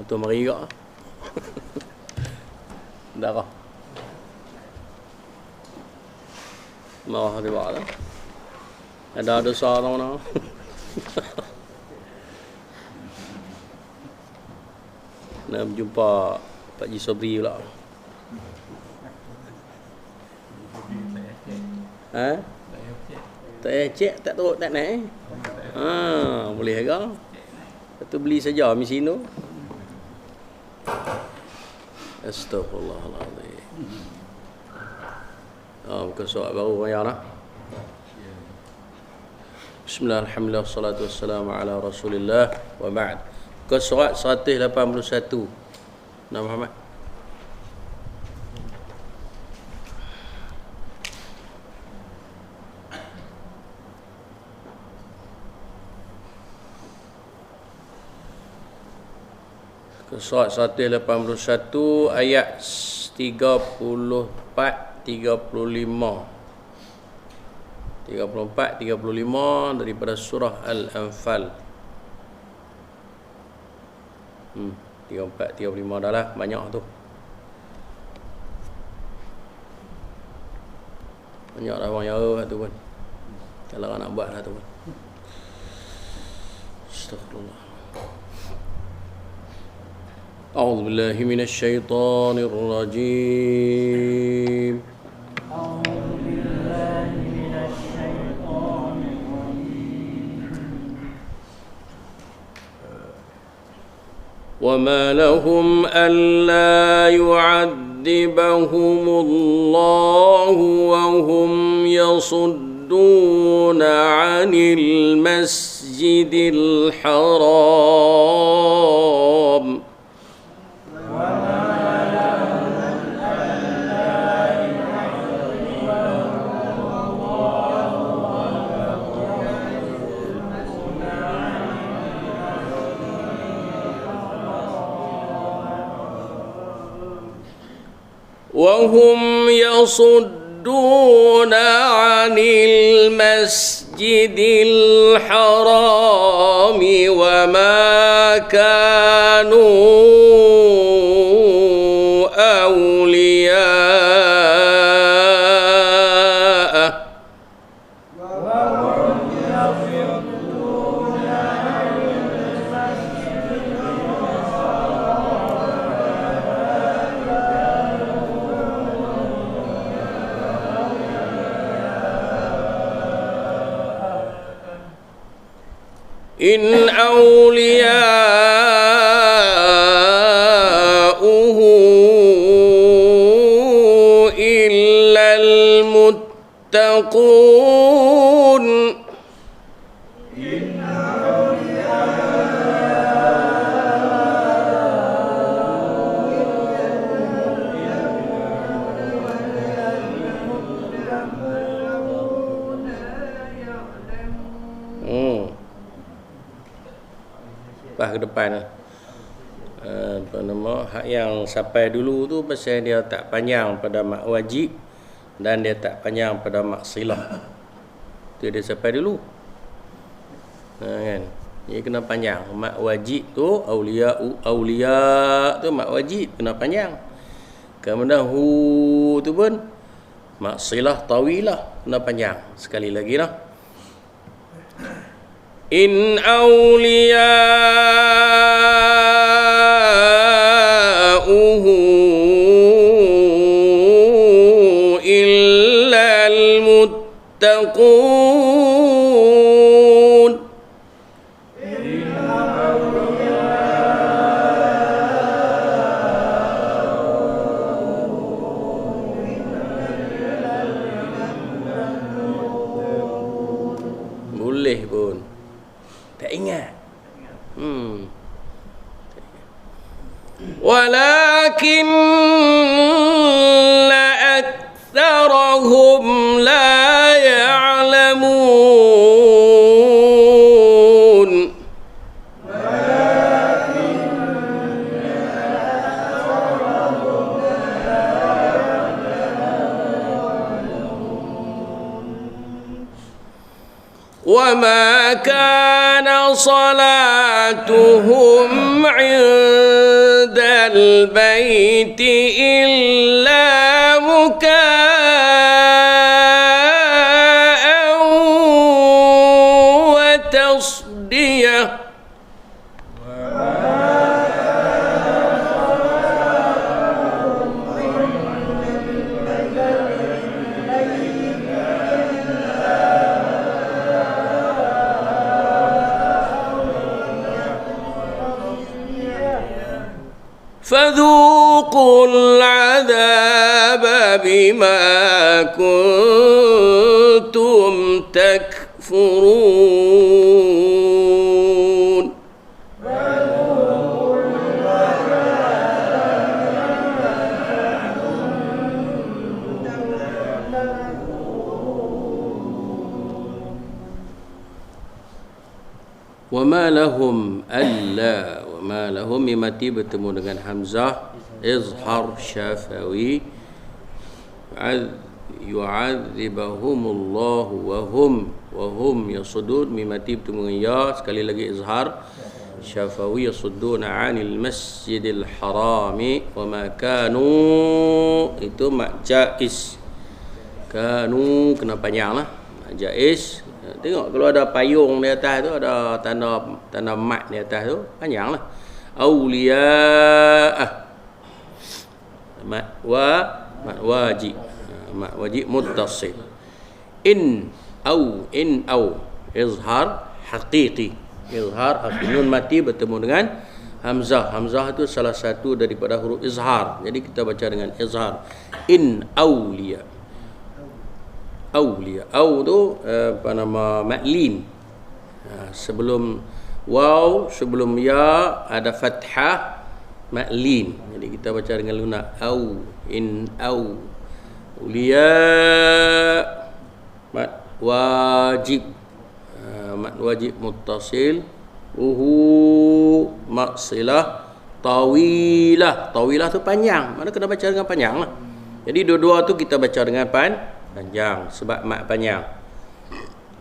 Betul meriak. Darah. Marah dia buat lah. Ada dosa orang-orang. Nak berjumpa Pak Ji Sobri pula. Ha? Tak payah cek, tak turut, tak naik. Boleh ke? Lepas tu beli saja mesin tu. Astaghfirullahaladzim. Bukan surat baru bayar lah. Bismillah, alhamdulillah, salatu wassalamu ala rasulillah wa ba'd. Ke surat 181 Nabi Muhammad. Ke surat 181 ayat 34 35 daripada surah Al-Anfal. 34 35 dah lah, banyak tu. Banyak dah orang yara tu pun. Kalau nak buat lah tu pun. Astagfirullah. A'udzu billahi minasy syaithanir rajim. وما لهم ألا يعذبهم الله وهم يصدون عن المسجد الحرام وهم يصدون عن المسجد الحرام وما كانوا أولياءه إن أولياؤه إلا المتقون ke depan apa nama hak yang sampai dulu tu pasal dia tak panjang pada mak wajib dan dia tak panjang pada mak silah. Tu dia sampai dulu. Kan? Dia kena panjang. Mak wajib tu aulia tu mak wajib kena panjang. Kemudian hu tu pun mak silah tawilah kena panjang. Sekali lagi lah. In awliya'uhu illa al-muttaqun. Boleh pun. Tak ingat. Walakin aktsarahum la ya'lamun. وما كان صلاتهم عند البيت إلا مكاء وتصدية. فذوقوا العذاب بما كنتم تكفرون. وما لهم ألا وما لهم mati bertemu dengan hamzah izhar syafawi yu'adzibahumullah wa hum yasudun mati bertemu dengan ya sekali lagi izhar syafawi yasudduna 'anil masjidil harami wa ma kanu itu mak jaiz kanu kena panjang lah mak jaiz. Tengok kalau ada payung di atas tu, ada tanda mat di atas tu, panjanglah. Auliya mat wajib muttasil. In au izhar haqiqi. Izhar nun mati bertemu dengan hamzah. Hamzah itu salah satu daripada huruf izhar. Jadi kita baca dengan izhar. In auliya. Auliya. Au tu apa nama maklin. Sebelum waw, sebelum ya ada fathah maklin. Jadi kita baca dengan lunak. Au, in au. Auliya mat wajib. Mat wajib muttasil. Mat silah tawilah. Tawilah tu panjang. Mana kena baca dengan panjang lah. Jadi dua-dua tu kita baca dengan panjang sebab mat panjang.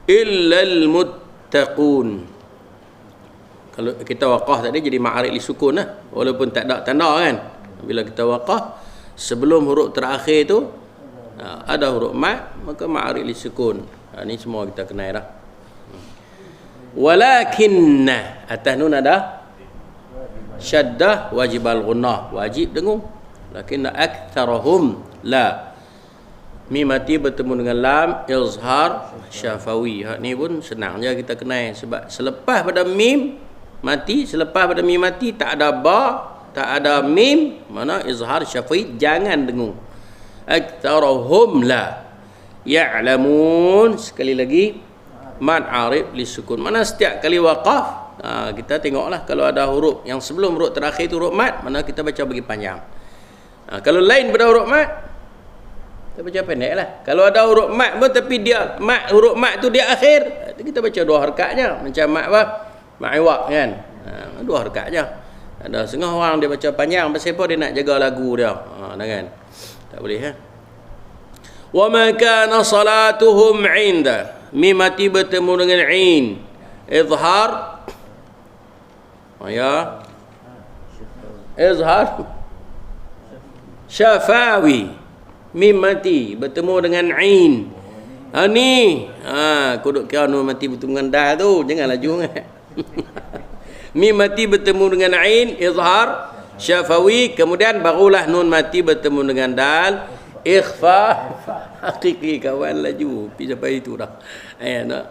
Illal muttaqun. Kalau kita waqaf tadi jadi ma'arif li sukun lah, walaupun tak ada tanda kan. Bila kita waqaf sebelum huruf terakhir tu ada huruf mat, maka ma'arif li sukun. Ni semua kita kenal dah. Walakinna atas nun ada syaddah wajib al-ghunnah, wajib dengung. Lakinna aktsarahum la. Mim mati bertemu dengan lam izhar syafawi. Hak ni pun senang je kita kenal sebab selepas pada mim mati, selepas pada mim mati tak ada ba, tak ada mim, mana izhar syafawi jangan dengung. Aktsarahum la ya'lamun. Sekali lagi mad arif li sukun. Mana setiap kali waqaf kita tengoklah kalau ada huruf yang sebelum huruf terakhir tu huruf mad, mana kita baca bagi panjang. Kalau lain pada huruf mad kita baca pendek lah. Kalau ada huruf mat pun tapi dia huruf mat tu dia akhir, kita baca dua harakat je. Macam mat apa? Mat iwak kan. Dua harakat je. Ada setengah orang dia baca panjang pasal apa dia nak jaga lagu dia. Kan. Tak boleh kan. Wa ma kana salatuhum 'inda. Mim mati bertemu dengan ain. Izhar. Ya. Izhar syafawi. Mim mati bertemu dengan ain. Ni kuduk kira nun mati bertemu dengan dal tu, jangan laju sangat. Mim mati bertemu dengan ain izhar syafawi, kemudian barulah nun mati bertemu dengan dal ikhfa hakiki. Kawan laju pergi sampai itu dah.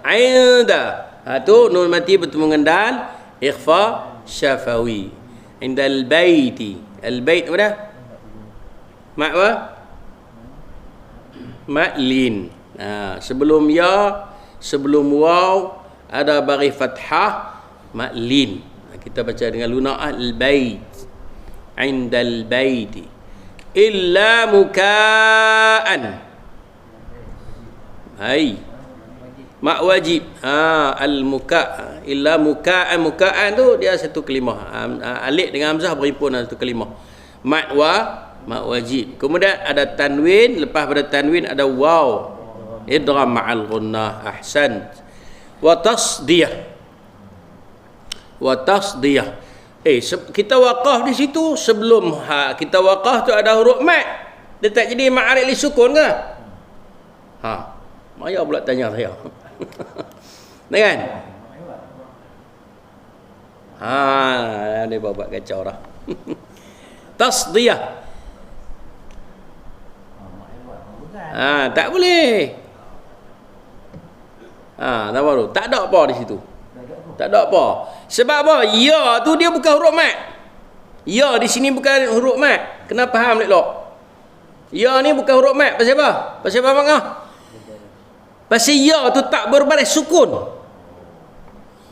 Ain dah. Tu nun mati bertemu dengan dal ikhfa syafawi. Indal baiti. Al bait apa dah? Mak apa? Maklin. Sebelum ya, sebelum waw ada bari fathah maklin. Kita baca dengan lunak al-bait. Indal baiti. Illa muka'an. Hai. Mak wajib. Al-muka'. Illa muka'an. Muka'an tu dia satu kalimah. Alif dengan hamzah berhimpun satu kalimah. Mat wajib. Kemudian ada tanwin, lepas pada tanwin ada waw. Idgham ma'al ghunnah. Ahsan. wa tasdiyah. Wa tasdiyah. Kita waqaf di situ sebelum kita waqaf tu ada huruf mat. Dia tak jadi ma'arif li sukun ke? Maya pula tanya saya. Kan? Dia buat kacau dah. Tasdiyah. Tak boleh. Tak baru. Tak ada apa di situ. Tak ada apa. Sebab apa? Ya tu dia bukan huruf mat. Ya di sini bukan huruf mat. Kena faham elok. Ya ni bukan huruf mat. Pasal apa? Pasal apa bang? Pasal ya tu tak berbaris sukun.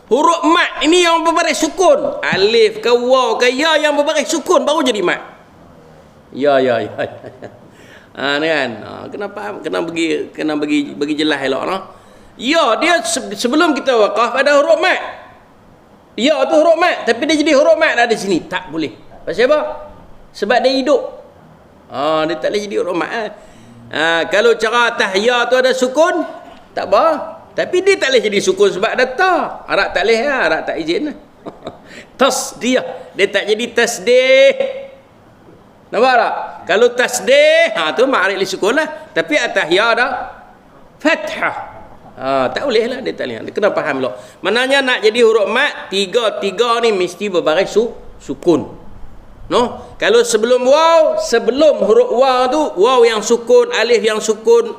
Huruf mat ini yang berbaris sukun. Alif ke waw ke ya yang berbaris sukun baru jadi mat. Ya. Ni kan. Kena faham, kena bagi jelas elok noh. Ya dia sebelum kita waqaf ada huruf mat. Ya tu huruf mat, tapi dia jadi huruf mat dah di sini. Tak boleh. Pasal apa? Sebab dia hidup. Dia tak boleh jadi huruf mat. Kalau cara tahya tu ada sukun, tak apa. Tapi dia tak boleh jadi sukun sebab ada ta. Arab tak boleh lah, Arab tak izin lah. Tasdiyah, dia tak jadi tasdih. Nampak tak? Kalau tasdih, tu ma'rif li sukun lah. Tapi tahya ada fathah. Tak boleh lah, dia tak boleh. Dia kena faham dulu. Maknanya nak jadi huruf mat, tiga ni mesti berbaris sukun. No? Kalau sebelum waw, sebelum huruf waw tu, waw yang sukun, alif yang sukun,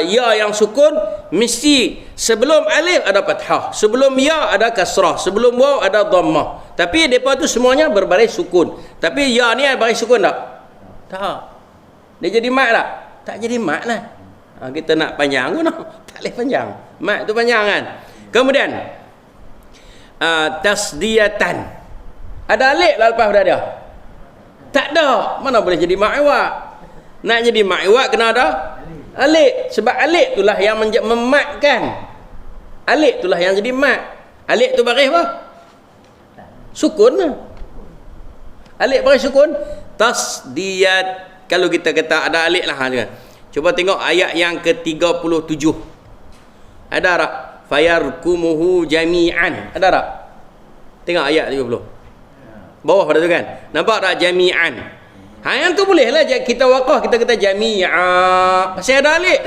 ya yang sukun, mesti sebelum alif ada fathah, sebelum ya ada kasrah, sebelum waw ada dhammah. Tapi depa tu semuanya berbaris sukun. Tapi ya ni ada baris sukun tak? Tak. Dia jadi mat tak? Tak jadi mat lah. Kita nak panjang pun tak boleh panjang. Mat tu panjang kan. Kemudian tasdiyatan. Ada alif lah lepas dah dia? Tak ada. Mana boleh jadi mat iwak? Nak jadi mat iwak kena ada alif. Sebab alif itulah yang mematkan. Alif itulah yang jadi mat. Alif tu baris apa? Sukun lah. Alif baris sukun. Tasdiyat. Kalau kita kata ada alif lah. Cuba tengok ayat yang ke-37. Ada tak? Fayarkumuhu jami'an. Ada tak? Tengok ayat 30. Bawah pada tu kan? Nampak tak jami'an? Yang tu boleh lah kita waqaf, kita kata jami'a. Pasal ada alif.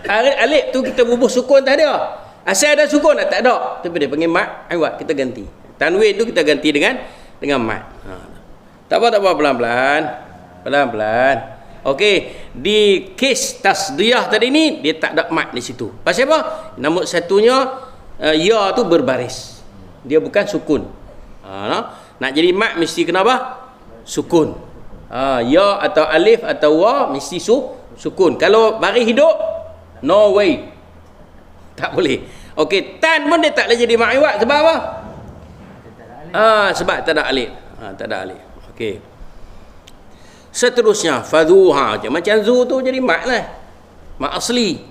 Alif tu kita bubuh sukun tak ada. Asal ada sukun tak ada. Tapi dia panggil mat, awak kita ganti. Tanwin tu kita ganti dengan mat. Tak apa, pelan-pelan. Pelan-pelan. Okey, di kes tasdiyah tadi ni dia tak ada mat di situ. Pasal apa? Nombor satunya ya tu berbaris. Dia bukan sukun. Nak jadi mat mesti kena apa? Sukun. Ya atau alif atau wa mesti sukun. Kalau baris hidup, no way. Tak boleh. Okey, tan pun dia tak boleh jadi mat iwak sebab apa? Sebab tak ada alif. Tak ada alif. Okey. Seterusnya fadhuha, macam zu tu jadi mat lah, mat asli.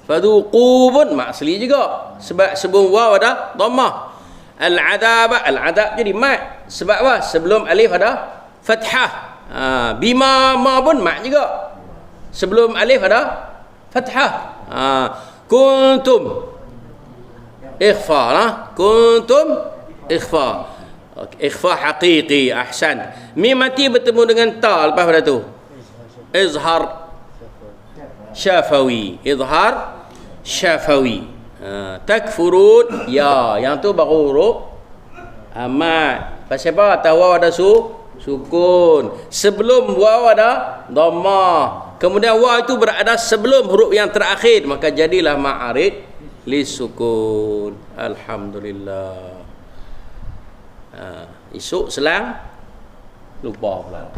Fadhuqu pun mat asli juga sebab sebelum waw ada dhammah. Al-adab jadi mat sebab apa? Sebelum alif ada fathah. Bima ma pun mat juga sebelum alif ada fathah. Kuntum ikhfa lah, kuntum ikhfa. Ikhfa haqiqi, ahsan. Mim mati bertemu dengan ta lepas pada tu. Izhar syafawi. Izhar syafawi. Takfurun ya, yang tu baru huruf amat. Pasal apa? Atas waw ada sukun. Sebelum waw ada dhammah. Kemudian waw itu berada sebelum huruf yang terakhir, maka jadilah ma'arid li sukun. Alhamdulillah. Esok selang lupa pula.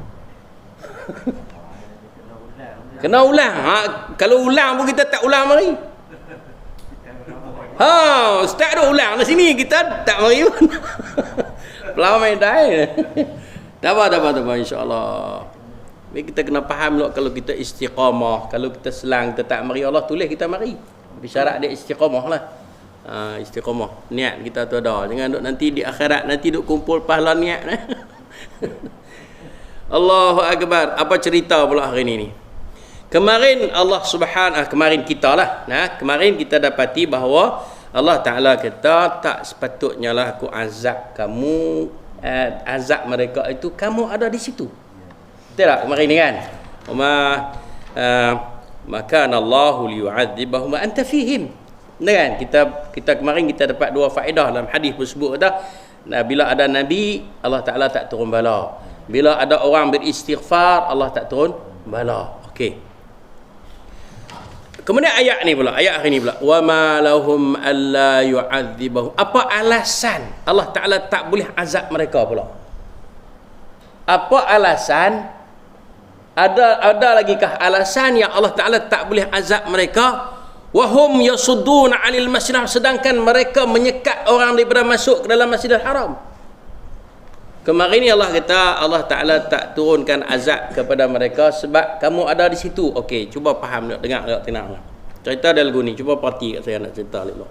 Kena ulang. Kalau ulang pun kita tak ulang mari. Ustaz dah ulang di sini kita tak mari pun. Pelamai dah. Tak apa insya-Allah. Kita kena faham lah kalau kita istiqamah, kalau kita selang kita tak mari, Allah tulis kita mari. Tapi syarat dia istiqamah lah. Istiqamah, niat kita tu ada. Jangan duk nanti di akhirat nanti duk kumpul pahala niat. Allahu akbar. Apa cerita pula hari ni? Kemarin Allah Subhanahu kemarin kita lah. Kemarin kita dapati bahawa Allah Taala kata tak sepatutnya lah aku azab kamu, azab mereka itu kamu ada di situ. Betul tak kemarin ni kan? Maka Allahu liyu'adzibahum wa anta fihim. Kan? Kita kemarin kita dapat dua faedah dalam hadis tersebut dah. Bila ada nabi, Allah Taala tak turun bala. Bila ada orang beristighfar, Allah tak turun bala. Okey. Kemudian ayat ni pula, ayat hari ni pula, wa ma lahum alla yu'adzibahum. Apa alasan Allah Taala tak boleh azab mereka pula? Apa alasan? Ada lagi kah alasan yang Allah Taala tak boleh azab mereka? Wa hum yasudduna 'anil masjidil, sedangkan mereka menyekat orang daripada masuk ke dalam Masjidil Haram. Kemarin ni Allah kata Allah Ta'ala tak turunkan azab kepada mereka sebab kamu ada di situ. Okey, cuba faham tak, dengar tak, tenang. Cerita dah lagu ni, cuba perhati kat saya nak cerita dulu.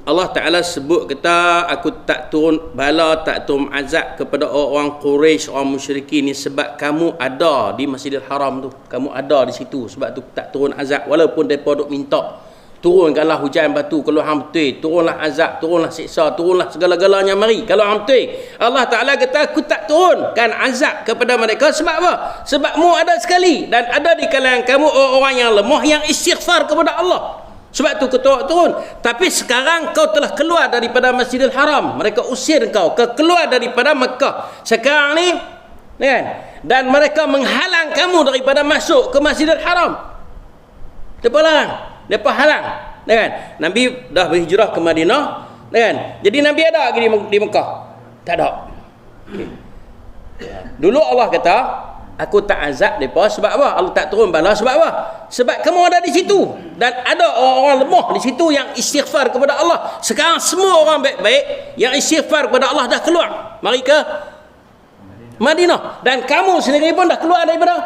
Allah Ta'ala sebut kata aku tak turun bala, tak turun azab kepada orang Quraisy, orang musyrikin ni sebab kamu ada di Masjidil Haram tu. Kamu ada di situ, sebab tu tak turun azab walaupun depa duk minta. Turunkanlah hujan batu kalau hang betul, turunlah azab, turunlah siksa, turunlah segala-galanya mari kalau hang betul. Allah Taala kata aku tak turunkan azab kepada mereka sebab apa? Sebab mu ada sekali dan ada di kalangan kamu orang yang lemah yang istighfar kepada Allah. Sebab tu kau turun. Tapi sekarang kau telah keluar daripada Masjidil Haram. Mereka usir kau keluar daripada Mekah. Sekarang ni kan? Dan mereka menghalang kamu daripada masuk ke Masjidil Haram. Depa larang. Depa halang, kan? Nabi dah berhijrah ke Madinah, kan? Jadi Nabi ada lagi di Mekah? Tak ada. Okay. Dulu Allah kata, aku tak azab depa sebab apa? Allah tak turun bala sebab apa? Sebab kamu ada di situ dan ada orang-orang lemah di situ yang istighfar kepada Allah. Sekarang semua orang baik-baik yang istighfar kepada Allah dah keluar. Mari ke Madinah dan kamu sendiri pun dah keluar daripada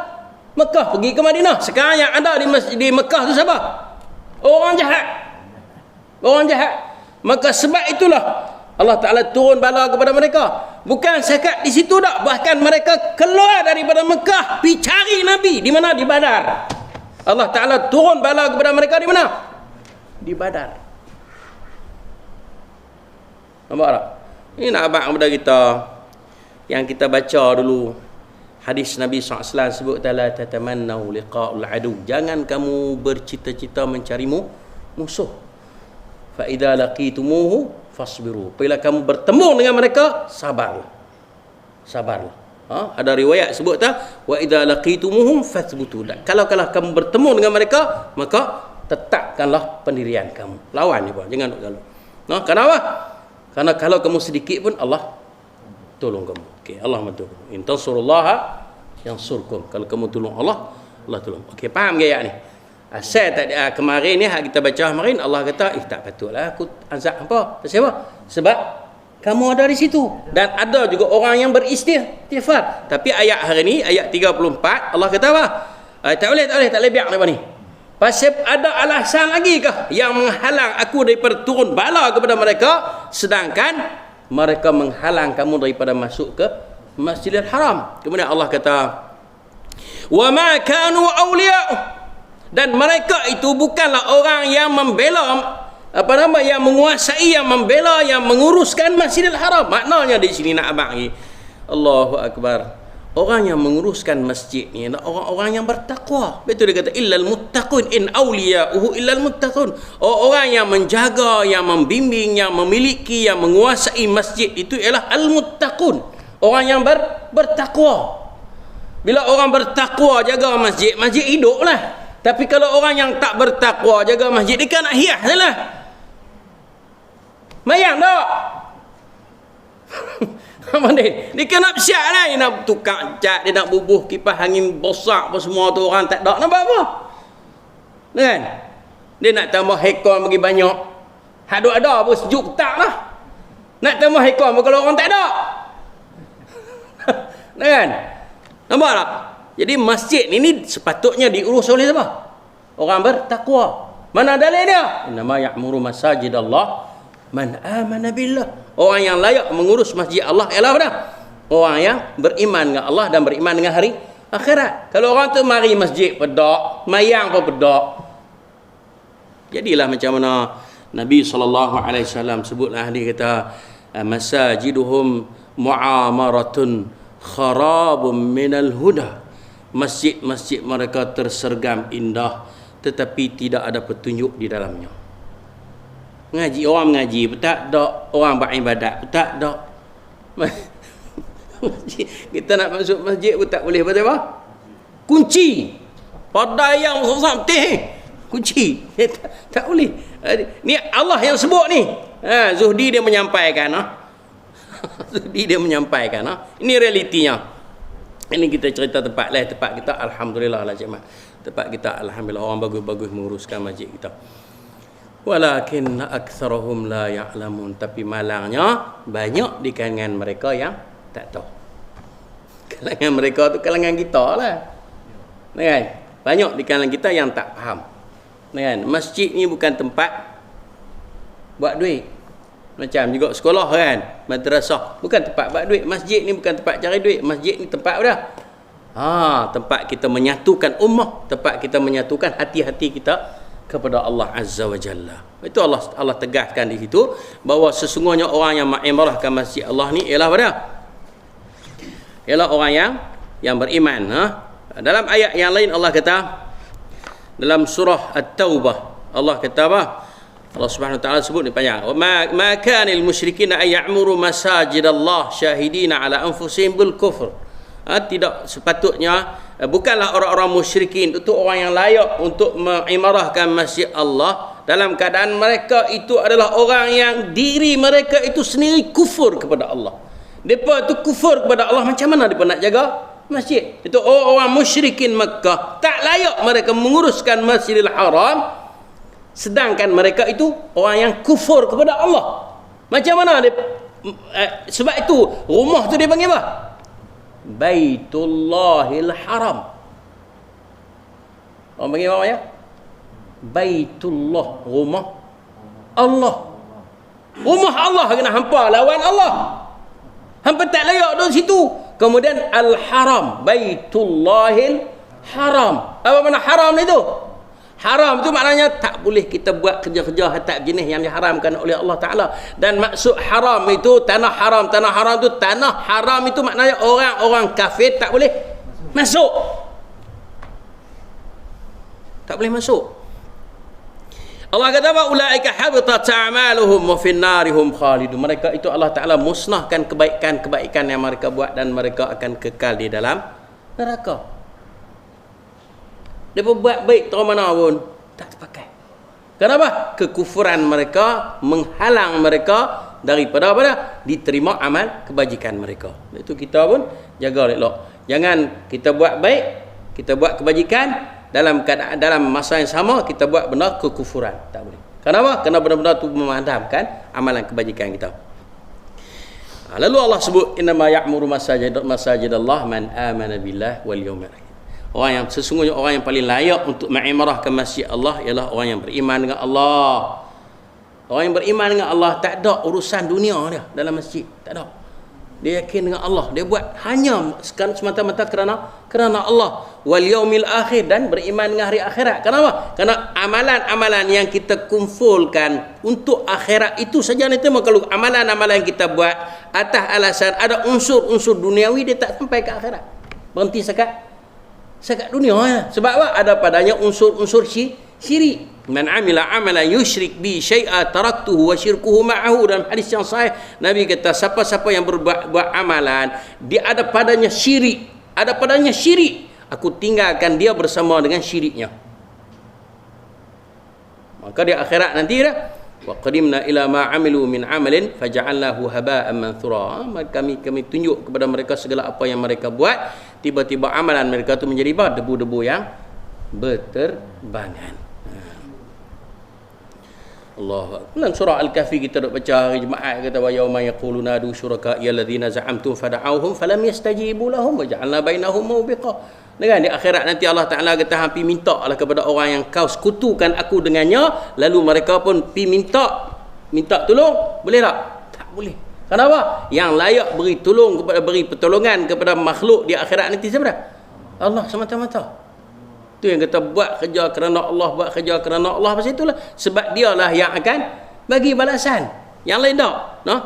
Mekah pergi ke Madinah. Sekarang yang ada di Mekah tu siapa? Orang jahat. Orang jahat. Maka sebab itulah Allah Ta'ala turun bala kepada mereka. Bukan sekat di situ dah. Bahkan mereka keluar daripada Mekah pergi cari Nabi. Di mana? Di Badar. Allah Ta'ala turun bala kepada mereka di mana? Di Badar. Nampak tak? Ini nak abang kepada kita yang kita baca dulu. Hadis Nabi SAW sebut la tatamannau liqa'ul adu. Jangan kamu bercita-cita mencari musuh. Fa idza laqitumuhu fasbiru. Bila kamu bertemu dengan mereka, sabarlah. Sabarlah. Ada riwayat sebut wa idza laqitumuhum fathbutu. Kalau kamu bertemu dengan mereka, maka tetapkanlah pendirian kamu. Lawan dia, jangan duk galak. Kenapa? Karena kalau kamu sedikit pun Allah tolong kamu. Okey, Allah bantu kamu. In tansurullaha yansurkum. Kalau kamu tolong Allah, Allah tolong. Okey, faham ke ayat ni? Asal tadi kemarin ni hak kita baca kemarin Allah kata, tak patutlah aku azab apa? Pasal apa? Sebab kamu ada di situ dan ada juga orang yang beristighfar. Tapi ayat hari ni ayat 34 Allah kata apa? Tak boleh biar lepas ni. Pasal ada alasan lagi kah yang menghalang aku daripada turun bala kepada mereka sedangkan mereka menghalang kamu daripada masuk ke Masjidil Haram. Kemudian Allah kata, wa ma kanu awliya'u, dan mereka itu bukanlah orang yang membela yang menguasai, yang membela, yang menguruskan Masjidil Haram. Maknanya di sini nak abang lagi. Allahu Akbar. Orang yang menguruskan masjid ni adalah orang-orang yang bertakwa. Betul dia kata illal muttaqun in awliya'uhu illal muttaqun. Orang yang menjaga, yang membimbing, yang memiliki, yang menguasai masjid itu ialah al-muttaqun. Orang yang bertakwa. Bila orang bertakwa jaga masjid, masjid hiduplah. Tapi kalau orang yang tak bertakwa jaga masjid, dia kan nak hias sajalah. Mayang tak? Dia kan nak bersiap lah. Dia nak tukar cat, dia nak bubuh kipas angin besar apa semua tu orang tak ada. Nampak apa? Kan? Dia nak tambah aircon bagi banyak. Hak duk ada apa sejuk tak lah. Nak tambah aircon kalau orang tak ada. Kan? Nampak tak? Jadi masjid ini sepatutnya diurus oleh siapa? Orang bertakwa. Mana dalil dia? Innama ya'muru masajidallah man amana billah. Orang yang layak mengurus masjid Allah ialah apa? Orang yang beriman dengan Allah dan beriman dengan hari akhirat. Kalau orang tu mari masjid pedak, mayang pun pedak. Jadilah macam mana Nabi SAW sebutlah, dia kata masajiduhum mu'amaratun kharabun minal huda. Masjid-masjid mereka tersergam indah tetapi tidak ada petunjuk di dalamnya. Ngaji, orang mengaji tak dak, orang beribadat tak dak. Kita nak masuk masjid pun tak boleh, pasal apa? Kunci. Pada yang sampai kunci. Tak boleh. Ni Allah yang sebut ni. Zuhdi dia menyampaikan. Zuhdi dia menyampaikan. Ini realitinya. Ini kita cerita tempat lain. Tempat kita alhamdulillah lah, Cik Mat. Tempat kita alhamdulillah orang bagus-bagus menguruskan masjid kita. Walakin aktsarahum la ya'lamun. Tapi malangnya banyak di kalangan mereka yang tak tahu. Kalangan mereka tu kalangan kita lah. Kan? Banyak di kalangan kita yang tak faham. Kan? Masjid ni bukan tempat buat duit. Macam juga sekolah kan, madrasah bukan tempat buat duit. Masjid ni bukan tempat cari duit. Masjid ni tempat apa dah? Tempat kita menyatukan ummah, tempat kita menyatukan hati-hati kita kepada Allah Azza wa Jalla. Itu Allah tegaskan di situ bahawa sesungguhnya orang yang mengimarahkan masjid Allah ni ialah apa dia? Ialah orang yang beriman. Dalam ayat yang lain Allah kata dalam surah At-Taubah, Allah kata apa? Allah Subhanahu wa taala sebut ni panjang. Ma kanil musyrikin ay ya'muru masajidallah syahidina ala anfusihim bil kufr. Tidak sepatutnya, bukanlah orang-orang musyrikin itu orang yang layak untuk mengimarahkan masjid Allah dalam keadaan mereka itu adalah orang yang diri mereka itu sendiri kufur kepada Allah. Mereka itu kufur kepada Allah, macam mana mereka nak jaga masjid? Itu orang musyrikin Makkah, tak layak mereka menguruskan Masjidil Haram, sedangkan mereka itu orang yang kufur kepada Allah. Macam mana dia? Sebab itu rumah tu dia panggil apa? Baitullahil Haram. Orang panggil apa ya? Baitullah, rumah Allah. Rumah Allah kena hampa lawan Allah. Hampa tak layak di situ. Kemudian Al-Haram, Baitullahil Haram. Apa makna haram itu? Haram itu maknanya tak boleh kita buat kerja-kerja hatta jenis yang diharamkan oleh Allah Ta'ala. Dan maksud haram itu tanah haram. Tanah haram itu, tanah haram itu maknanya orang-orang kafir tak boleh masuk. Tak boleh masuk. Allah kata apa? Ulaika habitat a'maluhum wa fin narihum khalidun. Mereka itu Allah Ta'ala musnahkan kebaikan-kebaikan yang mereka buat dan mereka akan kekal di dalam neraka. Dia buat baik terus mana pun tak terpakai. Kenapa? Kekufuran mereka menghalang mereka daripada apa dah? Diterima amal kebajikan mereka. Itu kita pun jaga elok. Jangan kita buat baik, kita buat kebajikan, dalam keadaan dalam masa yang sama kita buat benda kekufuran. Tak boleh. Kenapa? Kerana benda-benda itu memadamkan amalan kebajikan kita. Lalu Allah sebut innama ya'muru masajidallah man amana billah wal yawmil akhir. Orang yang sesungguhnya orang yang paling layak untuk mengimarahkan masjid Allah ialah orang yang beriman dengan Allah. Orang yang beriman dengan Allah tak ada urusan dunia dia dalam masjid, tak ada. Dia yakin dengan Allah, dia buat hanya semata-mata kerana Allah wal yaumil akhir, dan beriman dengan hari akhirat. Kenapa? Kerana amalan-amalan yang kita kumpulkan untuk akhirat itu saja nanti. Kalau amalan-amalan yang kita buat atas alasan ada unsur-unsur duniawi, dia tak sampai ke akhirat. Berhenti sekat dunia ya. Sebab apa? Ada padanya unsur-unsur syirik. Man amila amalan yusyrik bi syai'a taraktuhu wa syirkuhu ma'ahu. Dalam hadis yang sahih Nabi kata siapa-siapa yang buat amalan dia ada padanya syirik, aku tinggalkan dia bersama dengan syiriknya. Maka di akhirat nanti dah wa qadimna ila ma amilu min amalin faja'alnahu haba'an manthura. Kami tunjuk kepada mereka segala apa yang mereka buat, tiba-tiba amalan mereka itu menjadi debu-debu yang berterbangan. Allah. Dalam surah Al-Kahfi kita dok baca hari Jumaat, kata wa yauma yaquluna du syuraka'i alladzina za'amtum fada'awhum falam yastajibu lahum wa ja'alna bainahum mawbiqa. Dengan di akhirat nanti Allah Ta'ala kata hampi minta lah kepada orang yang kau sekutukan aku dengannya, lalu mereka pun pi minta tolong, boleh tak? Tak boleh. Kenapa? Yang layak beri pertolongan kepada makhluk di akhirat nanti siapa dah? Allah semata-mata. Tu yang kata buat kerja kerana Allah, buat kerja kerana Allah, pasal itulah sebab dialah yang akan bagi balasan. Yang lain tak, no?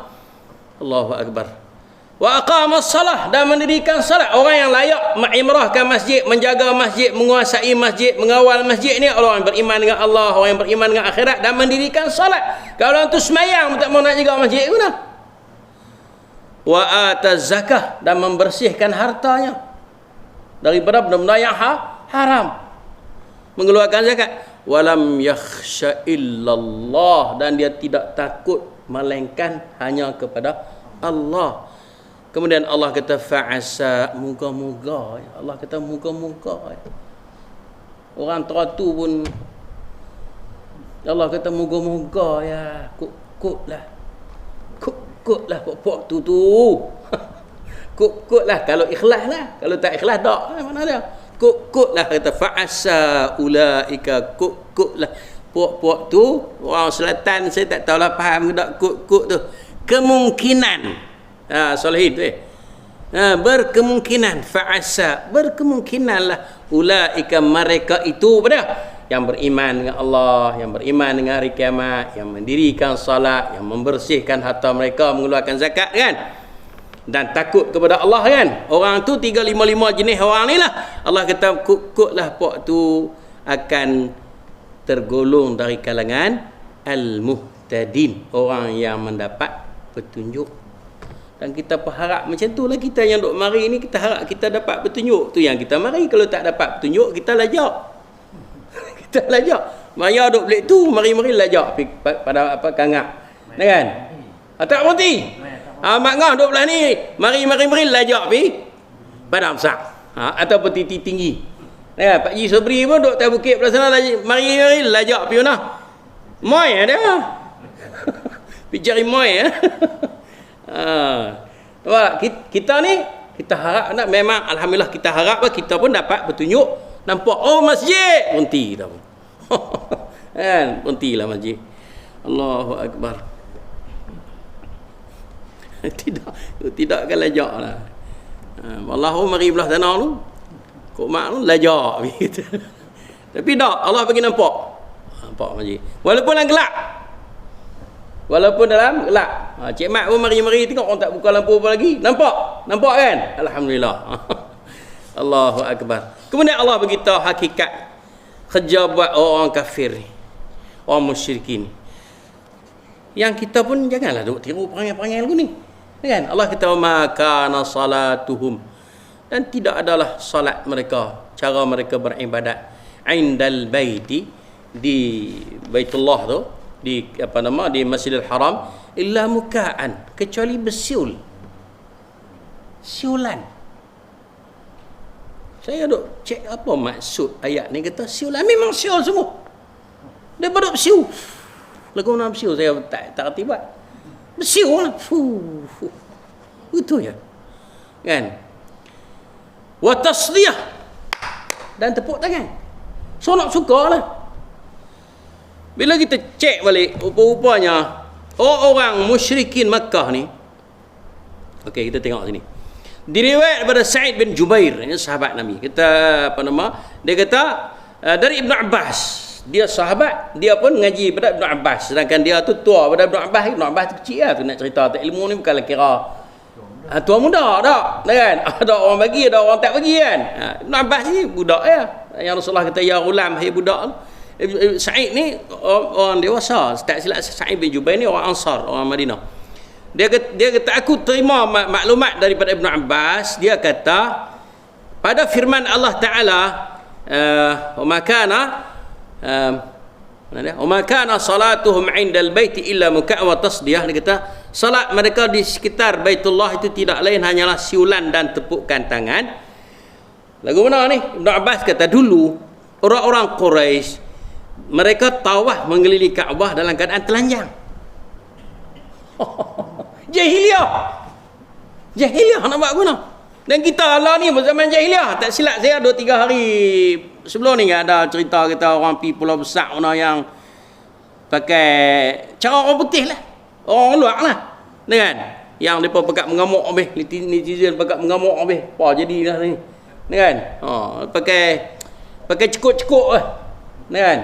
Allahu akbar. Wa aqamas salah, dan mendirikan salat. Orang yang layak mengimrahkan masjid, menjaga masjid, menguasai masjid, mengawal masjid ni orang yang beriman dengan Allah, orang yang beriman dengan akhirat dan mendirikan salat. Kalau orang tu semayang tak mau nak jaga masjid guna. Wa ataz zakah, dan membersihkan hartanya daripada benda-benda yang haram. Mengeluarkan zakat. Walam yakhsha illallah, dan dia tidak takut melainkan hanya kepada Allah. Kemudian Allah kata fa'asa, moga-moga. Allah kata moga-moga. Orang teratu pun Allah kata moga-moga ya, kut-kutlah. Kut-kutlah puak tu. Kut-kutlah kalau ikhlas lah. Kalau tak ikhlas tak. Mana dia? Kut-kutlah kata fa'asa ulaika, kut-kutlah. Puak-puak tu orang selatan saya tak tahulah faham ke tak kut-kut tu. Kemungkinan Solihin tu berkemungkinan fa'asa, berkemungkinanlah ulaika mereka itu pada yang beriman dengan Allah, yang beriman dengan hari kiamat, yang mendirikan salat, yang membersihkan harta mereka, mengeluarkan zakat kan, dan takut kepada Allah kan. Orang tu 355 jenis orang ni lah. Allah kata kut-kutlah puak tu akan tergolong dari kalangan al-muhtadin, orang yang mendapat petunjuk. Dan kita berharap macam tu lah. Kita yang duk mari ni, kita harap kita dapat petunjuk. Tu yang kita mari. Kalau tak dapat petunjuk, kita lajak. Kita lajak. Maya duk belik tu, mari-mari lajak pada apa kangak. Kan? Tak berhenti. Mak ngah duk belah ni, mari-mari lajak pi pada amsak. Ataupun titi tinggi. Pak Ji Sobri pun duk tak bukit belah sana, mari-mari lajak pi mana. Moi ada. Pi cari moi kita ni kita harap nak, memang alhamdulillah kita harap kita pun dapat petunjuk. Nampak masjid berhenti dah kan, berhentilah masjid. Allahu akbar. tidak kan lajak lah. Wallahu mari belah sana tu kok mak tu lajak gitu. Tapi tak, Allah bagi nampak masjid walaupun dalam gelap. Walaupun dalam gelap. Cik Mat pun mari-mari tengok orang tak buka lampu apa lagi. Nampak kan? Alhamdulillah. Allahu akbar. Kemudian Allah beritahu hakikat kerja buat orang kafir ni, orang musyrikin. Yang kita pun janganlah duk tiru perangai-perangai lagu ni. Kan? Allah kata ma kana salatuhum, dan tidak adalah salat mereka, cara mereka beribadat indal baiti, di Baitullah tu, di di Masjidil Haram, illa muka'an, kecuali bersiul, siulan. Saya duk cek apa maksud ayat ni, kata siulan. Memang siul semua, dia duk bersiul. Lagu mana bersiul saya tak reti buat. Bersiul lah, itu ya kan. Wa tasdiyah, dan tepuk tangan. So nak suka lah. Bila kita cek balik, rupa-rupanya orang musyrikin Makkah ni, okey, kita tengok sini. Diriwayat daripada Sa'id bin Jubair, ini sahabat Nabi. Dia kata dari Ibn Abbas. Dia sahabat, dia pun ngaji pada Ibn Abbas. Sedangkan dia tu tua pada Ibn Abbas. Ibn Abbas tu kecil lah tu, nak cerita tak, ilmu ni bukanlah kira tua muda tak kan. Ada orang bagi, ada orang tak bagi kan. Ibn Abbas ni budak ya. Yang Rasulullah kata ya ulam, hai budak. Sa'id ni orang dewasa. Tak silap, Sa'id bin Jubair ni orang Ansar, orang Madinah. Dia kata aku terima maklumat daripada Ibn Abbas. Dia kata pada firman Allah Ta'ala, wa ma kana salatuhum 'indal baiti illa muka' wa tasdiyah. Dia kata salat mereka di sekitar Baitullah itu tidak lain hanyalah siulan dan tepukan tangan. Lagu mana ni? Ibn Abbas kata dulu orang-orang Quraisy mereka tawaf mengelilingi Kaabah dalam keadaan telanjang. Jahiliah nak buat guna. Dan kita lah ni zaman jahiliah, tak silap saya 2-3 hari sebelum ni ada cerita kita orang pergi Pulau Besar mana yang pakai cara orang putih lah, orang luar lah, kan? Yang mereka pekat mengamuk habis, netizen pekat mengamuk habis. Apa jadilah ni? kan? Pakai cekuk-cekuk kan?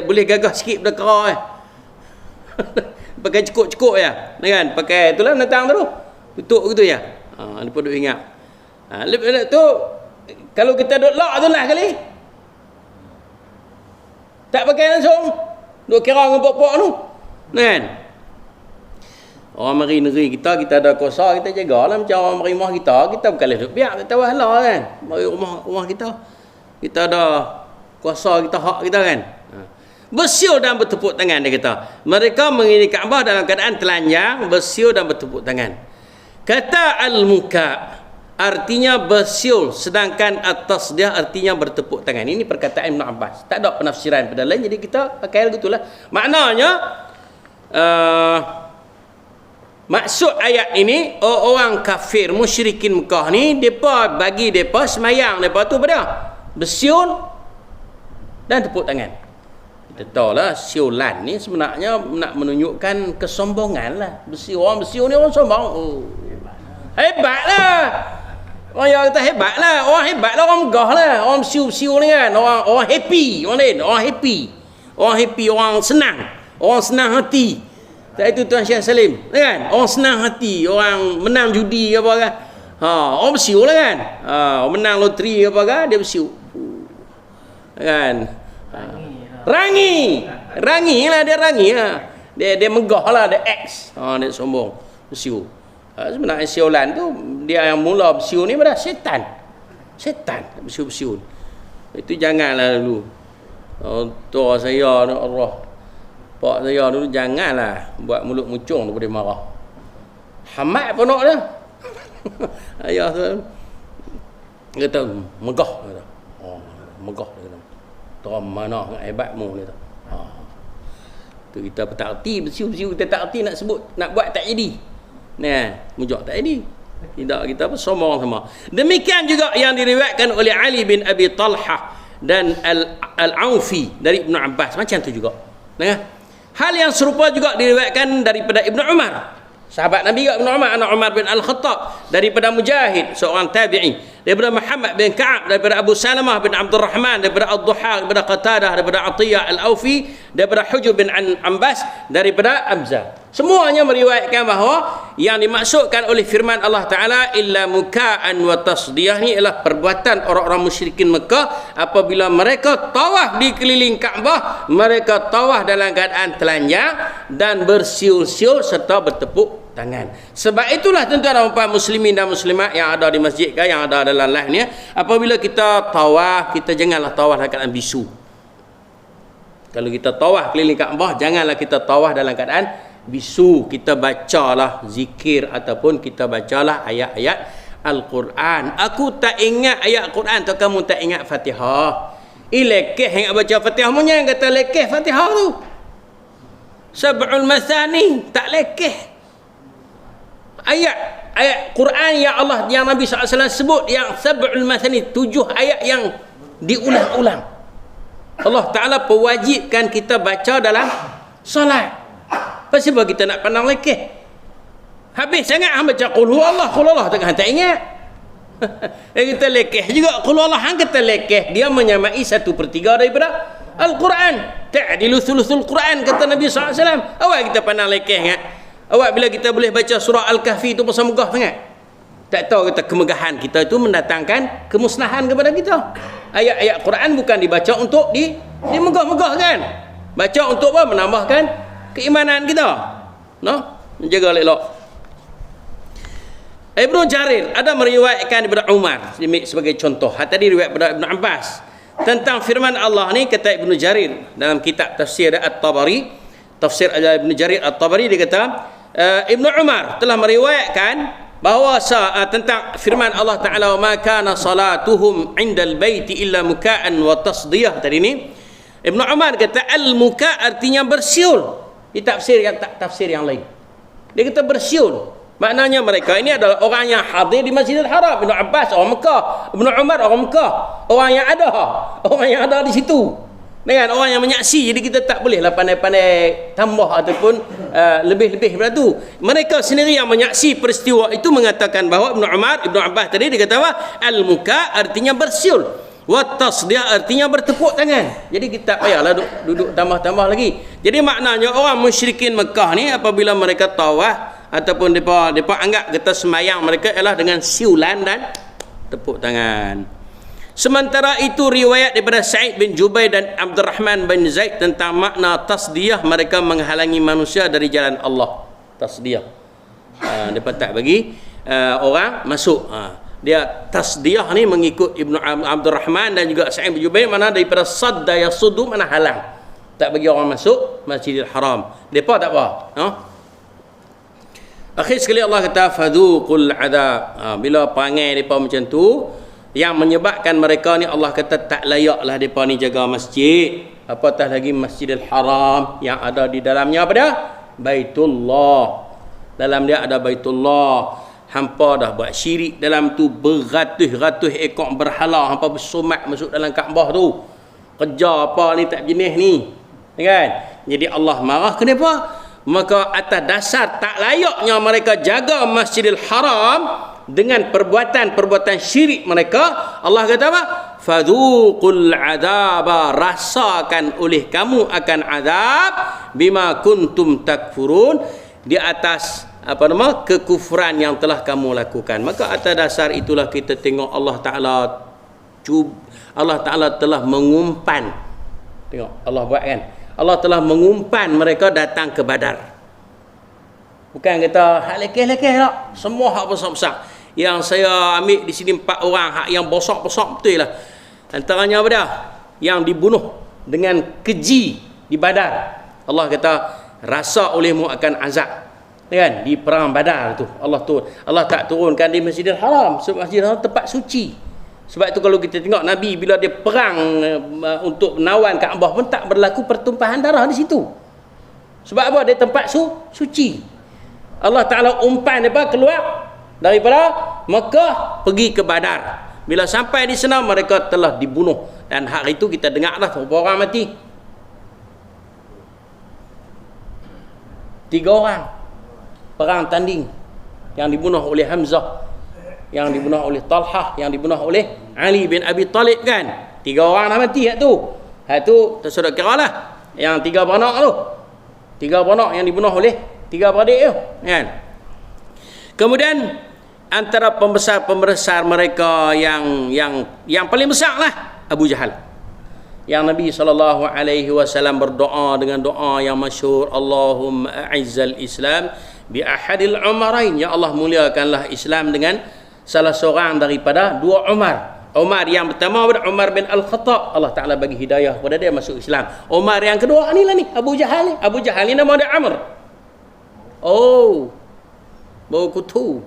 Boleh gagah sikit pada kera pakai cekuk-cekuk ya, kan? Pakai itulah binatang tu tutup gitu ya. Depa duk ingat. Lepas tu kalau kita duk lock tu lah kali. Tak pakai langsung. Duk kira dengan pokok tu. Kan? Orang mari negeri kita ada kuasa, kita jagalah macam orang mari rumah kita bukan duk biar tak tahu lah kan. Mari rumah kita ada kuasa, kita hak kita kan. Bersiul dan bertepuk tangan, dia kata. Mereka mengiringi Kaabah dalam keadaan telanjang, bersiul dan bertepuk tangan. Kata al-muka artinya bersiul, sedangkan at-tasdiyah artinya bertepuk tangan. Ini perkataan Ibn Abbas. Tak ada penafsiran pada lain, jadi kita pakai begitulah. Maknanya maksud ayat ini, orang kafir musyrikin Mekah ni, depa bagi depa semayang depa tu pada bersiul dan tepuk tangan. Kita tahu lah siulan ni sebenarnya nak menunjukkan kesombongan lah. Orang bersiul ni orang sombong. Hebat lah. Orang yang kata hebat lah. Orang hebat lah, orang megah lah. Orang bersiul-siul ni kan. Orang happy. Orang happy. Orang senang. Orang senang hati. Tak itu Tuan Syekh Salim. Kan? Orang senang hati. Orang menang judi apa kan. Orang bersiul lah kan. Orang menang loteri apa kan. Dia bersiul. Kan? Rangi lah, dia rangi lah. Dia megah lah, dia X. Dia sombong. Bersiul. Sebenarnya siulan tu, dia yang mula bersiul ni pada setan bersiul. Itu janganlah dulu. Tua saya ni Allah, pak saya dulu janganlah buat mulut mucung tu boleh marah. Hamat pun nak dah. Ayah tu kata megah, kata. Megah dia kata. Tuan mana hebatmu ni tu. Tu kita tak erti bersiul-siul, kita tak erti nak sebut, nak buat tak jadi. Nah, mujak tak jadi. Tidak, kita apa sombong sama. Demikian juga yang diriwayatkan oleh Ali bin Abi Talhah dan Al-Aufi dari Ibn Abbas, macam tu juga. Nah, hal yang serupa juga diriwayatkan daripada Ibn Umar. Sahabat Nabi Ibn Umar, anak Umar bin Al-Khattab, daripada Mujahid, seorang tabi'i, daripada Muhammad bin Ka'ab, daripada Abu Salamah bin Abdul Rahman, daripada Ad-Duhaq, daripada Qatadah, daripada Atiyah Al-Aufi, daripada Hujur bin Ambas, daripada Abza. Semuanya meriwayatkan bahawa yang dimaksudkan oleh firman Allah Ta'ala illa muka'an wa tasdiyah ni ialah perbuatan orang-orang musyrikin Mekah apabila mereka tawaf di keliling Kaabah, mereka tawaf dalam keadaan telanjang dan bersiul-siul serta bertepuk tangan. Sebab itulah tuan-tuan dan puan muslimin dan muslimat yang ada di masjid ke, yang ada dalam live ni, apabila kita tawaf, kita janganlah tawaf dalam keadaan bisu. Kalau kita tawaf keliling Kaabah, janganlah kita tawaf dalam keadaan bisu. Kita bacalah zikir ataupun kita bacalah ayat-ayat Al-Quran. Aku tak ingat ayat Al-Quran atau kamu tak ingat Fatihah. Lekeh yang baca Fatihah punya yang kata lekeh Fatihah tu. Sab'ul Mathani tak lekeh. Ayat Quran yang Allah, yang Nabi SAW sebut, yang Sab'ul Mathani, 7 ayat yang diulang-ulang. Allah Ta'ala pewajibkan kita baca dalam solat. Pasal kita nak pandang lekeh. Habis sangat hang baca qul huwallah tengah tak ingat. Kita lekeh juga qul huwallah, hang kata lekeh, dia menyamai 1/3 daripada Al-Quran. Ta'dilu thuluthul Quran kata Nabi SAW. Awak kita pandang lekeh ingat. Awak bila kita boleh baca surah Al-Kahfi tu pasal megah sangat. Tak tahu kita kemegahan kita itu mendatangkan kemusnahan kepada kita. Ayat-ayat Quran bukan dibaca untuk dimegah-megah kan. Baca untuk apa? Menambahkan keimanan kita. Menjaga elok. Ibnu Jarir ada meriwayatkan daripada Umar sebagai contoh. Tadi riwayat daripada Ibn Abbas tentang firman Allah ni, kata Ibnu Jarir dalam kitab tafsir At-Tabari, tafsir Ibnu Jarir At-Tabari, dia kata Ibnu Umar telah meriwayatkan bahawa tentang firman Allah Ta'ala wa ma kana salatuhum indal baiti illa muka'an wa tasdiyah. Tadi ni Ibnu Umar kata al-muka' artinya bersiul. Tafsir yang lain, dia kata bersiul, maknanya mereka ini adalah orang yang hadir di Masjidil Haram. Ibnu Abbas orang Mekah, Ibnu Umar orang Mekah, orang yang ada di situ. Dengan orang yang menyaksi, jadi kita tak bolehlah pandai-pandai tambah ataupun lebih-lebih daripada tu. Mereka sendiri yang menyaksi peristiwa itu mengatakan bahawa Ibnu Abbas tadi dia kata apa? Al-muka artinya bersiul, wa tasdiya artinya bertepuk tangan. Jadi kita tak payahlah duduk tambah-tambah lagi. Jadi maknanya orang musyrikin Mekah ni apabila mereka tawaf ataupun depa anggap kata sembahyang mereka ialah dengan siulan dan tepuk tangan. Sementara itu riwayat daripada Sa'id bin Jubair dan Abdurrahman bin Zaid tentang makna tasdiyah, mereka menghalangi manusia dari jalan Allah. Tasdiyah, mereka tak bagi orang masuk. Dia tasdiyah ni mengikut Ibnu Abdurrahman dan juga Sa'id bin Jubair, mana daripada sadda yasuddu, mana halang, tak bagi orang masuk Masjidil Haram. Depa tak apa. Akhir sekali Allah kata fadhuqul adab. Bila perangai depa macam tu, yang menyebabkan mereka ni Allah kata tak layaklah mereka ni jaga masjid, apatah lagi Masjidil Haram yang ada di dalamnya apa dia? Baitullah. Dalam dia ada Baitullah. Hampa dah buat syirik dalam tu, beratus-ratus ekor berhala hampa bersumat masuk dalam Kaabah tu. Kerja apa ni tak jenis ni, kan? Jadi Allah marah. Kenapa? Maka atas dasar tak layaknya mereka jaga Masjidil Haram dengan perbuatan syirik mereka, Allah kata apa? Fadhuqul adaba, rasakan oleh kamu akan azab, bima kuntum takfurun, di atas kekufuran yang telah kamu lakukan. Maka atas dasar itulah kita tengok Allah Ta'ala telah mengumpan. Tengok Allah buat kan, Allah telah mengumpan mereka datang ke Badar. Bukan kata hak lekeh-lekeh tak, semua hak besar-besar. Yang saya ambil di sini 4 orang hak yang besar-besar betul lah. Antaranya apa dia? Yang dibunuh dengan keji di Badar. Allah kata rasa olehmu akan azab, kan? Di perang Badar tu Allah tak turunkan di Masjidil Haram, sebab Masjidil Haram tempat suci. Sebab itu kalau kita tengok Nabi bila dia perang untuk menawan Kaabah pun tak berlaku pertumpahan darah di situ. Sebab apa? Dia tempat suci. Allah Ta'ala umpan mereka keluar daripada Mekah pergi ke Badar. Bila sampai di sana mereka telah dibunuh, dan hari itu kita dengarlah berapa orang mati. 3 orang perang tanding, yang dibunuh oleh Hamzah, yang dibunuh oleh Talhah, yang dibunuh oleh Ali bin Abi Talib, kan? 3 orang dah mati hak tu. Hak tu tersudah kiralah yang 3 beranak tu. 3 beranak yang dibunuh oleh 3 beradik tu, kan? Kemudian antara pembesar mereka yang paling besar lah Abu Jahal. Yang Nabi SAW berdoa dengan doa yang masyhur, Allahumma a'izzal Islam bi ahadil umarain, ya Allah muliakanlah Islam dengan salah seorang daripada 2 Umar. Umar yang pertama Umar bin Al-Khattab, Allah Ta'ala bagi hidayah kepada dia masuk Islam. Umar yang kedua ni lah ni, Abu Jahal ni. Abu Jahal ni nama dia Amr. Oh, bau kutu.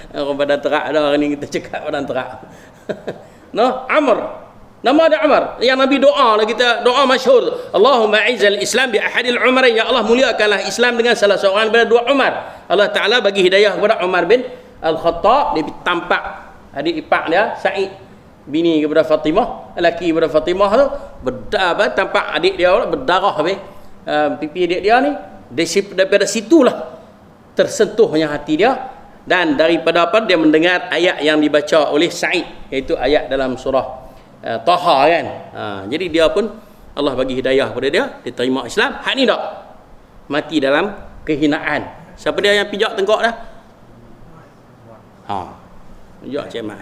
Orang pada terak dah hari ni kita cakap pada terak. No, Amr. Nama dia Amr. Yang Nabi doa lah, kita doa masyhur, Allahumma a'izzal Islam bi ahadil umarain, ya Allah muliakanlah Islam dengan salah seorang daripada 2 Umar. Allah Ta'ala bagi hidayah kepada Umar bin Al-Khattab. Dia tampak adik ipar dia Sa'id, bini kepada Fatimah, lelaki kepada Fatimah tu, tampak adik dia berdarah habis pipi adik dia ni. Daripada situlah tersentuhnya hati dia, dan daripada apa dia mendengar ayat yang dibaca oleh Sa'id, iaitu ayat dalam surah Taha, kan? Jadi dia pun Allah bagi hidayah kepada dia, dia terima Islam. Hak ni tak mati dalam kehinaan. Siapa dia yang pijak tengkok dah? Pijak Cik Mat.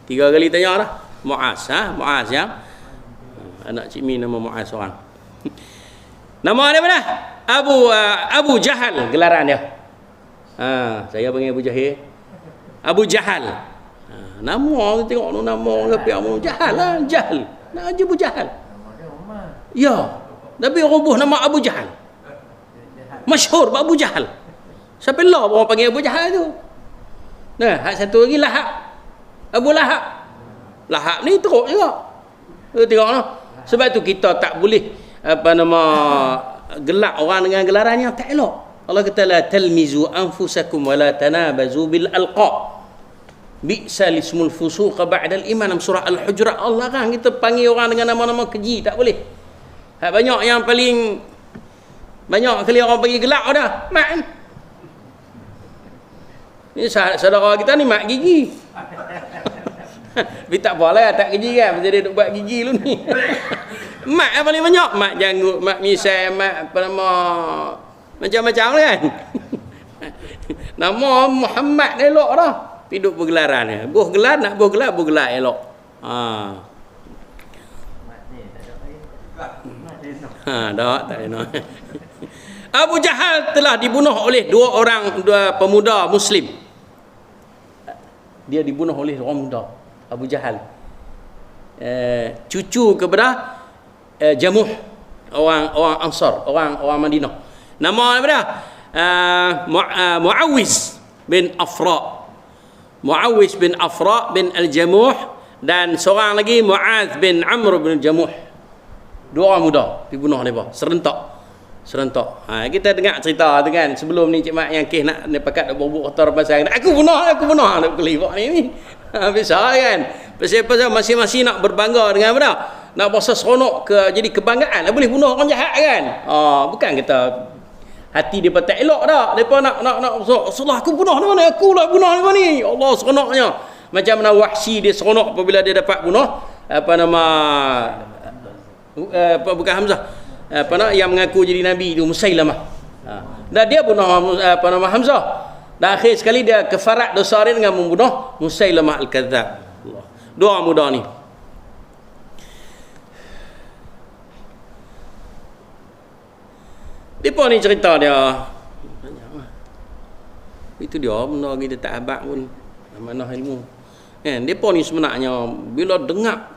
3 kali tanya dah. Muaz, Muaz yang anak Cik Mi nama Muaz orang. Nama dia mana? Abu Jahal gelaran dia. Saya panggil Abu Jahil. Abu Jahal. Nama kita tengok nama tapi Abu Jahal lah, Jahal. Nak aja Abu Jahal. Nama dia Umar. Ya. Tapi orang buh nama Abu Jahal. Masyhur Abu Jahal. Siapa lah orang panggil Abu Jahal tu? Nah, hak satu lagi Lahab. Abu Lahab. Lahab ni teruk juga. Tengoklah. Sebab tu kita tak boleh gelak orang dengan gelaran yang tak elok. Allah kata la talmizu anfusakum wa la tanabazu bil alqa. Bi'sal ismul fusuq ba'dal iman. Surah Al-Hujurat Allah kan kita panggil orang dengan nama-nama keji, tak boleh. Banyak yang paling banyak kali orang panggil gelak dah. Mak kan. Ni saudara kita ni mak gigi. Tapi tak apalah, tak gigi kan. Pasal dia duk buat gigi lu ni. Mak yang paling banyak. Mak janggut, mak misai, mak apa nama, macam-macam kan. Nama Muhammad elok dah. Tapi duk bergelaran ni. Buh gelar, nak buh gelar elok. Dah, tak ada. Abu Jahal telah dibunuh oleh dua pemuda Muslim. Dia dibunuh oleh orang muda. Abu Jahal, cucu kepada Jamuh, orang Ansar, orang Madinah. Nama apa dia? Muawiz bin Afra. Muawiz bin Afra bin Al-Jamuh, dan seorang lagi Muaz bin Amr bin Jamuh. Dua orang muda dibunuh mereka serentak. Kita dengar cerita tu kan, sebelum ni Cik Mat yang kes nak pakat berbuk kotor pasal aku bunuh nak kelibak ni. Biasa kan. Pasal masing-masing nak berbangga dengan apa dah? Nak rasa seronok jadi kebanggaan. Boleh bunuh orang jahat kan? Bukan kita hati dia tak elok dah. Depa nak Rasulullah aku bunuh mana? Aku lah bunuh ni. Allah seronoknya. Macam mana Wahsy dia seronok apabila dia dapat bunuh bukan Hamzah. Yang mengaku jadi nabi itu Musailamah. Dan dia bunuh Hamzah. Dan akhir sekali dia kefarat dosa dia dengan membunuh Musailamah Al-Kadzdzab. Dua muda ni. Depa ni cerita dia. Itu dia benda kita tak abad pun. Amanah ilmu. Kan depa ni sebenarnya bila dengar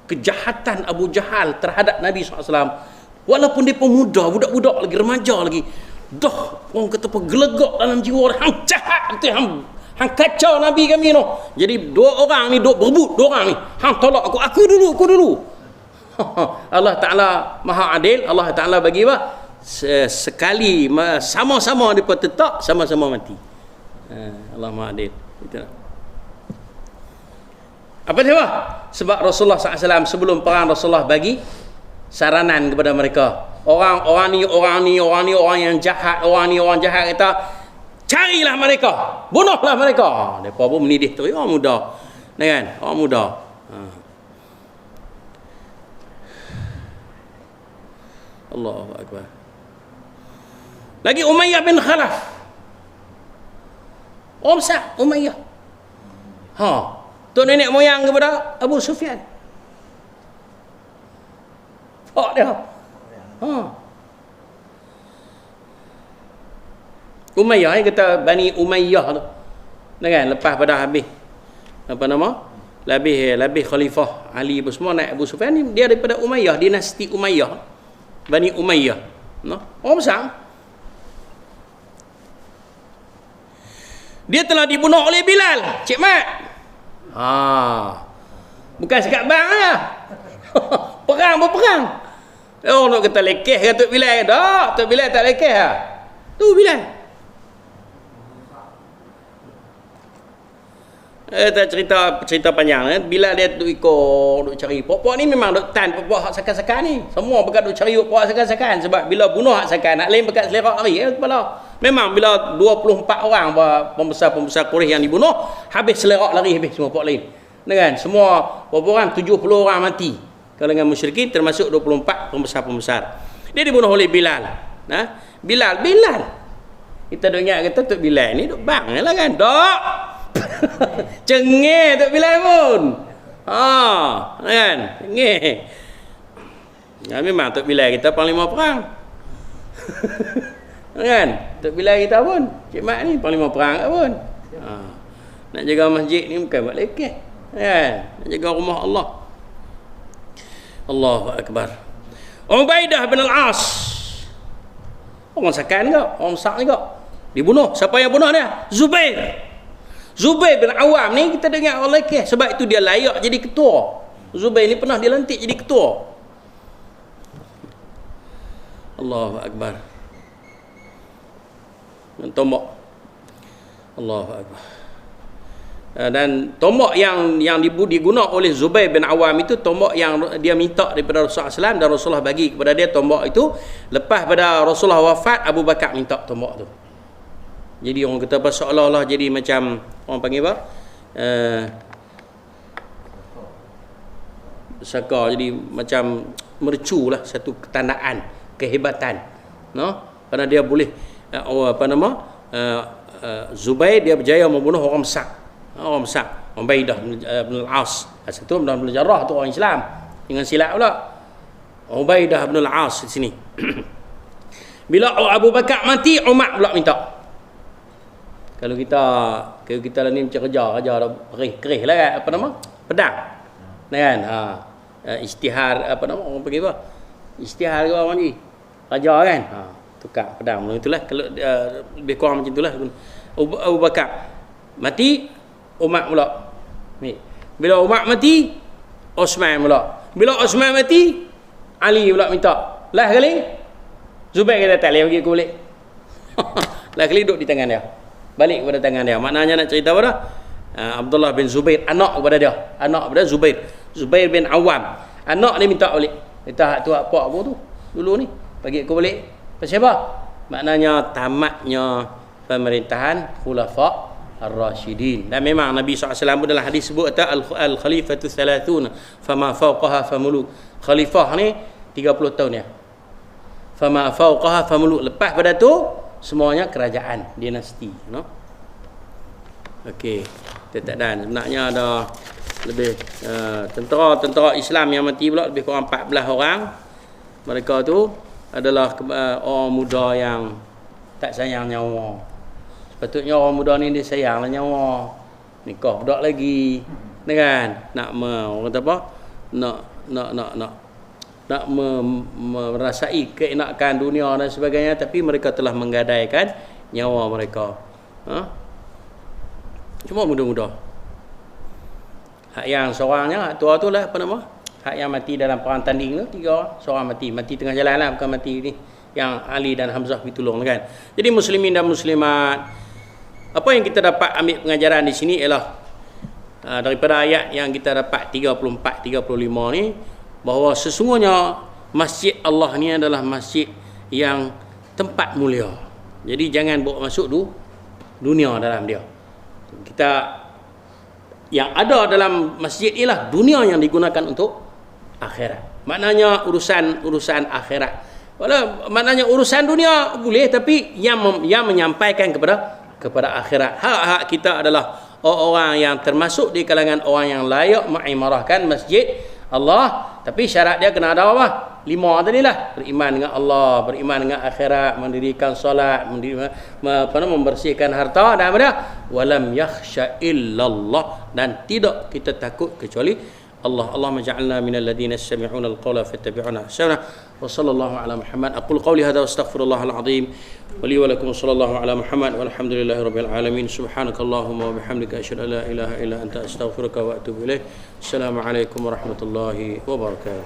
kejahatan Abu Jahal terhadap Nabi SAW, walaupun dia pemuda, budak-budak lagi, remaja lagi, dah orang kata gelegak dalam jiwa dia, hang jahat betul, hang kacau Nabi kami tu. Jadi dua orang ni duk berebut, dua orang ni, hang tolak aku dulu. Allah Ta'ala Maha Adil. Allah Ta'ala bagi apa? Sekali sama-sama mereka tetap, sama-sama mati. Allah Maha Adil. Itulah. Apa dia? Sebab Rasulullah SAW sebelum perang, Rasulullah bagi saranan kepada mereka. Orang yang jahat, orang jahat kata, carilah mereka, bunuhlah mereka. Mereka pun menidih tu orang muda. Kan? Orang muda. Allahu Akbar. Lagi Umayyah bin Khalaf. Orang besar Umayyah. Tu nenek moyang kepada Abu Sufyan. Dia. Umayyah kata Bani Umayyah tu. Kan lepas pada habis apa nama? Lebih Khalifah Ali semua naik Abu Sufyan ni, dia daripada Umayyah, dinasti Umayyah. Bani Umayyah. Orang besar. Dia telah dibunuh oleh Bilal, Cik Mat. Bukan sekat bang lah. Perang. Nak kata lekeh ke Tok Bilal? Tak, Tok Bilal tak lekeh lah. Tu Bilal. Tak cerita panjang. Bilal dia duk ikut, duk cari. Pok-pok ni memang duk tan pok-pok hak sakan-sakan ni. Semua bekat duk cari pok sakan-sakan. Sebab bila bunuh hak sakan, nak lain bekat selerak lari. Kepala. Memang bila 24 orang pembesar Quraisy yang dibunuh, habis selerak lari habis semua pok lain. Kan? Semua orang 70 orang mati. Kalangan musyrikin termasuk 24 pembesar. Dia dibunuh oleh Bilal. Bilal. Kita duk ingat kata Tok Bilal ni duk bang lah kan. Dok. Cengih Tok Bilal pun. Kan? Cengih. Memang Tok Bilal kita panglima perang. Kan? Tok Bilal kita pun. Cik Mat ni panglima perang pun. Nak jaga masjid ni bukan buat lekeh. Kan? Nak jaga rumah Allah. Allahu Akbar. Ubaidah bin Al-As. Orang sakan ke? Orang besar juga. Dibunuh. Siapa yang bunuh dia? Zubair bin Awam ni kita dengar orang lekeh. Sebab itu dia layak jadi ketua. Zubair ni pernah dilantik jadi ketua. Allahu Akbar. Tombok. Allahu Akbar. Dan tombak yang diguna oleh Zubair bin Awam itu tombak yang dia minta daripada Rasulullah SAW, dan Rasulullah bagi kepada dia tombak itu. Lepas pada Rasulullah wafat, Abu Bakar minta tombak tu. Jadi orang kata apa, seolah-olah jadi macam orang panggil apa, saka, jadi macam mercu lah, satu ketandaan kehebatan, no? Kerana dia boleh Zubair dia berjaya membunuh orang besar, Ubaidah bin Al-As. Satu bin Jarrah tu orang Islam dengan silap pula, Ubaidah bin Al-As di sini. Bila Abu Bakar mati, Umar pula minta. Kalau kita lah ni macam kerja dah kerih lah kan, pedang kan, istihar orang panggil apa, istihar ke orang ni raja kan, tukar pedang itulah. Kalau lebih kurang macam itulah. Abu Bakar mati, Umar pula. Bila Umar mati, Osman pula. Bila Osman mati, Ali pula minta. Lah kali Zubair kata tak boleh bagi aku balik. Lah kali duduk di tangan dia, balik kepada tangan dia. Maknanya nak cerita apa dah? Abdullah bin Zubair, anak kepada dia, anak kepada Zubair bin Awam, anak dia minta balik. Kata hak tu hak pak aku tu dulu ni, bagi aku balik. Pasal apa? Maknanya tamatnya pemerintahan Khulafa Ar-Rasyidin. Dan memang Nabi SAW dalam hadis sebut kata al-khalifatu thalathun fama fawqaha famuluk. Khalifah ni 30 tahun ya. Fama fawqaha famuluk. Lepas pada tu semuanya kerajaan, dinasti, no? Okey. Kita tak dan sebenarnya ada lebih tentera Islam yang mati pula lebih kurang 14 orang. Mereka tu adalah orang muda yang tak sayang nyawa. Sepatutnya orang muda ni dia sayanglah nyawa. Nikah budak lagi. Kan? Nak orang kata apa? Nak merasai keenakan dunia dan sebagainya, tapi mereka telah menggadaikan nyawa mereka. Cuma muda-muda. Hak yang seorangnya, hak tua tu lah hak yang mati dalam perang tanding tu 3 orang. Seorang mati tengah jalan lah, bukan mati ni yang Ali dan Hamzah ditolong kan. Jadi muslimin dan muslimat, apa yang kita dapat ambil pengajaran di sini ialah daripada ayat yang kita dapat 34-35 ni, bahawa sesungguhnya masjid Allah ni adalah masjid yang tempat mulia. Jadi jangan bawa masuk dunia dalam dia. Kita yang ada dalam masjid ialah dunia yang digunakan untuk akhirat. Maknanya urusan akhirat. Maknanya urusan dunia boleh, tapi yang menyampaikan kepada akhirat. Hak kita adalah orang yang termasuk di kalangan orang yang layak mengimarahkan masjid Allah, tapi syarat dia kena ada apa? 5 tadi lah. Beriman dengan Allah, beriman dengan akhirat, mendirikan solat, membersihkan harta, dan apa dia? Walam yakhsha illallah, dan tidak kita takut kecuali Allah. Allahumma ja'alna minal ladina yastami'una al-qawla fattabi'una ahsana. Wa sallallahu ala Muhammad. Aqul qawli hadha wa astaghfirullahal azim. Wa li wa lakum sallallahu ala Muhammad walhamdulillahi rabbil alamin. Subhanakallahumma wa bihamdika asyhadu an la ilaha illa anta astaghfiruka wa atubu ilaik. Assalamu alaikum warahmatullahi wabarakatuh.